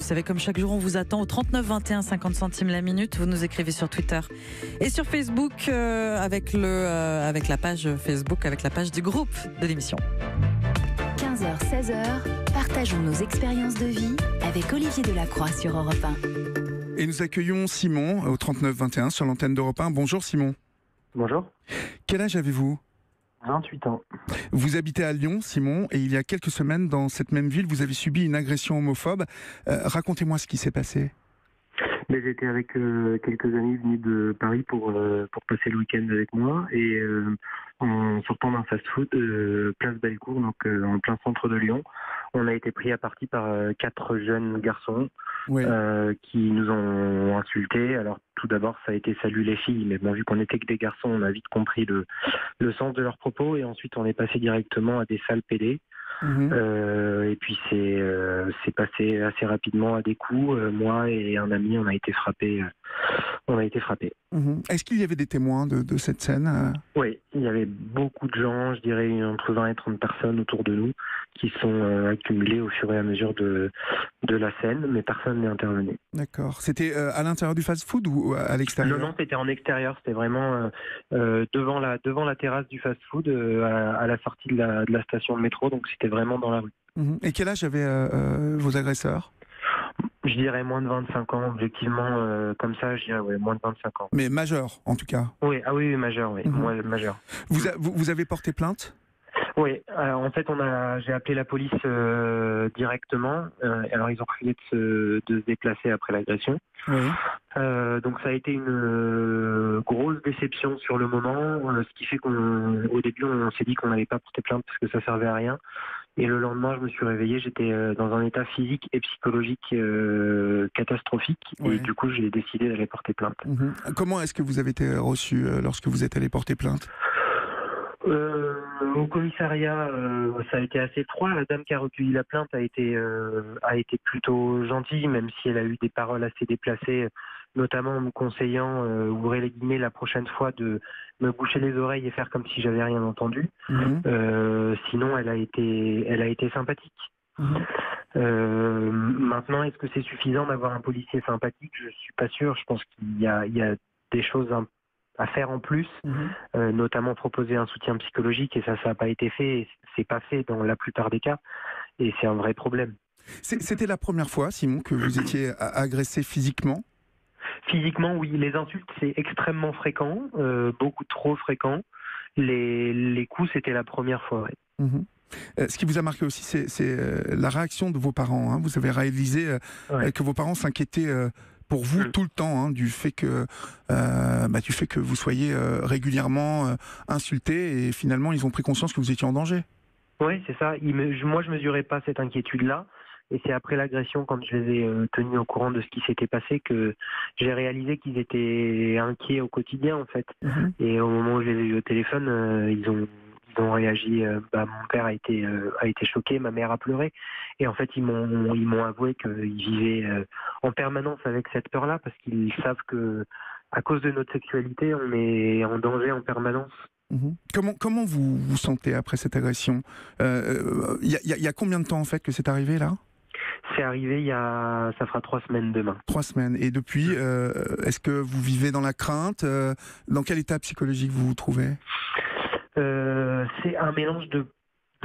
savez, comme chaque jour, on vous attend au 39 21, 50 centimes la minute. Vous nous écrivez sur Twitter et sur Facebook avec la page Facebook, avec la page du groupe de l'émission. 15h, 16h, partageons nos expériences de vie avec Olivier Delacroix sur Europe 1. Et nous accueillons Simon au 39 21 sur l'antenne d'Europe 1. Bonjour Simon. Bonjour. Quel âge avez-vous ? 28 ans. Vous habitez à Lyon, Simon, et il y a quelques semaines, dans cette même ville, vous avez subi une agression homophobe. Racontez-moi ce qui s'est passé. Mais j'étais avec quelques amis venus de Paris pour passer le week-end avec moi, et en sortant d'un fast-food, place Bellecour, donc en plein centre de Lyon, on a été pris à partie par 4 jeunes garçons qui nous ont insultés. Alors tout d'abord, ça a été salut les filles, mais bon, vu qu'on n'était que des garçons, on a vite compris le sens de leurs propos, et ensuite on est passé directement à des sales PD. Et puis c'est passé assez rapidement à des coups. Moi et un ami, on a été frappés. Est-ce qu'il y avait des témoins de cette scène ? Oui, il y avait beaucoup de gens, je dirais entre 20 et 30 personnes autour de nous, qui sont accumulées au fur et à mesure de la scène, mais personne n'est intervenu. D'accord. C'était à l'intérieur du fast-food ou à l'extérieur ? Non, c'était en extérieur. C'était vraiment devant la terrasse du fast-food, à la sortie de la station de métro. Donc c'était vraiment dans la rue. Et quel âge avaient vos agresseurs ? Je dirais moins de 25 ans, objectivement, comme ça, je dirais moins de 25 ans. Mais majeur, en tout cas. Oui, majeur, oui, majeur. Vous avez porté plainte ? Oui, en fait, j'ai appelé la police directement. Alors, ils ont prévu de se déplacer après l'agression. Oui. Donc, ça a été une grosse déception sur le moment, ce qui fait qu'au début, on s'est dit qu'on n'allait pas porter plainte parce que ça servait à rien. Et le lendemain, je me suis réveillé, j'étais dans un état physique et psychologique catastrophique. Oui. Et du coup, j'ai décidé d'aller porter plainte. Comment est-ce que vous avez été reçu lorsque vous êtes allé porter plainte ? Au commissariat, ça a été assez froid. La dame qui a recueilli la plainte a été plutôt gentille, même si elle a eu des paroles assez déplacées, notamment en me conseillant, ouvrez les guillemets, la prochaine fois de me boucher les oreilles et faire comme si j'avais rien entendu. Sinon, elle a été sympathique. Maintenant, est-ce que c'est suffisant d'avoir un policier sympathique ? Je suis pas sûr. Je pense qu'il y a des choses à faire en plus, notamment proposer un soutien psychologique, et ça n'a pas été fait, et c'est pas fait dans la plupart des cas, et c'est un vrai problème. C'était la première fois, Simon, que vous étiez agressé physiquement ? Physiquement, oui. Les insultes, c'est extrêmement fréquent, beaucoup trop fréquent. Les coups, c'était la première fois, oui. Ce qui vous a marqué aussi, c'est la réaction de vos parents. Hein. Vous avez réalisé que vos parents s'inquiétaient pour vous tout le temps, du fait que vous soyez régulièrement insulté, et finalement ils ont pris conscience que vous étiez en danger. Oui, c'est ça. Moi, je mesurais pas cette inquiétude-là, et c'est après l'agression, quand je les ai tenus au courant de ce qui s'était passé, que j'ai réalisé qu'ils étaient inquiets au quotidien, en fait. Et au moment où je les ai eu au téléphone, ils ont réagi. Mon père a été choqué, ma mère a pleuré, et en fait ils m'ont avoué qu'ils vivaient en permanence avec cette peur-là, parce qu'ils savent que à cause de notre sexualité, on est en danger en permanence. Comment vous vous sentez après cette agression ? Il y a combien de temps en fait que c'est arrivé là ? C'est arrivé ça fera 3 semaines demain. 3 semaines. Et depuis, est-ce que vous vivez dans la crainte ? Dans quel état psychologique vous vous trouvez ? C'est un mélange de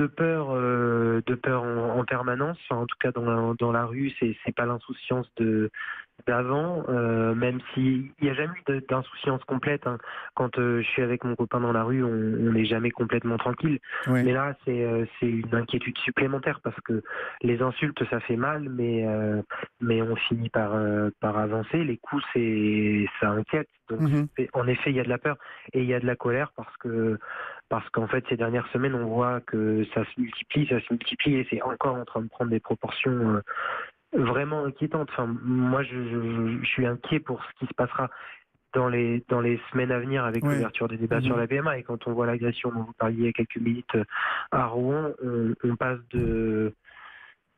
peur en permanence. Enfin, en tout cas, dans la rue, c'est pas l'insouciance d'avant, même s'il n'y a jamais eu d'insouciance complète. Hein. Quand je suis avec mon copain dans la rue, on n'est jamais complètement tranquille. Ouais. Mais là, c'est une inquiétude supplémentaire, parce que les insultes, ça fait mal, mais on finit par avancer. Les coups, ça inquiète. Donc, en effet, il y a de la peur et il y a de la colère, parce qu'en fait, ces dernières semaines, on voit que ça se multiplie, et c'est encore en train de prendre des proportions vraiment inquiétantes. Enfin, moi, je suis inquiet pour ce qui se passera dans les semaines à venir, avec l'ouverture des débats sur la PMA. Et quand on voit l'agression dont vous parliez il y a quelques minutes à Rouen, on passe de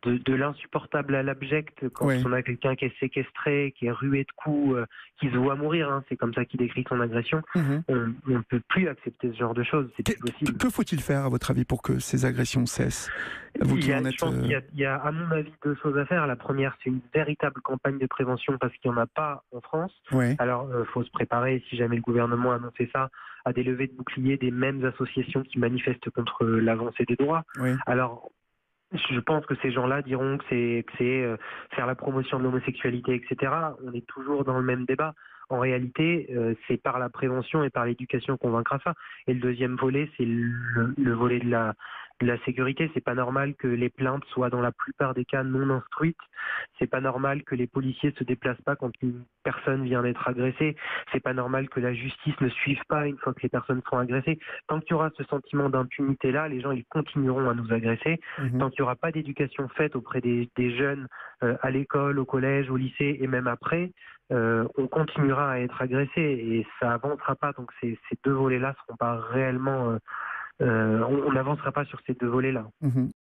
de l'insupportable à l'abject quand Oui. on a quelqu'un qui est séquestré, qui est rué de coups, qui se voit mourir, hein, c'est comme ça qu'il décrit son agression. On ne peut plus accepter ce genre de choses, c'est plus possible. Que faut-il faire, à votre avis, pour que ces agressions cessent? Vous qui en êtes... Je pense qu'il y a, à mon avis, deux choses à faire. La première, c'est une véritable campagne de prévention parce qu'il n'y en a pas en France. Oui. Alors, il faut se préparer, si jamais le gouvernement annonçait ça, à des levées de boucliers des mêmes associations qui manifestent contre l'avancée des droits. Oui. Alors, je pense que ces gens-là diront que c'est faire la promotion de l'homosexualité, etc. On est toujours dans le même débat. En réalité, c'est par la prévention et par l'éducation qu'on vaincra ça. Et le deuxième volet, c'est le volet de la sécurité. C'est pas normal que les plaintes soient dans la plupart des cas non instruites. C'est pas normal que les policiers se déplacent pas quand une personne vient d'être agressée. C'est pas normal que la justice ne suive pas une fois que les personnes sont agressées. Tant qu'il y aura ce sentiment d'impunité là, les gens ils continueront à nous agresser. Tant qu'il n'y aura pas d'éducation faite auprès des jeunes à l'école, au collège, au lycée et même après, on continuera à être agressé et ça avancera pas. Donc ces deux volets-là seront pas réellement, on n'avancera pas sur ces deux volets-là.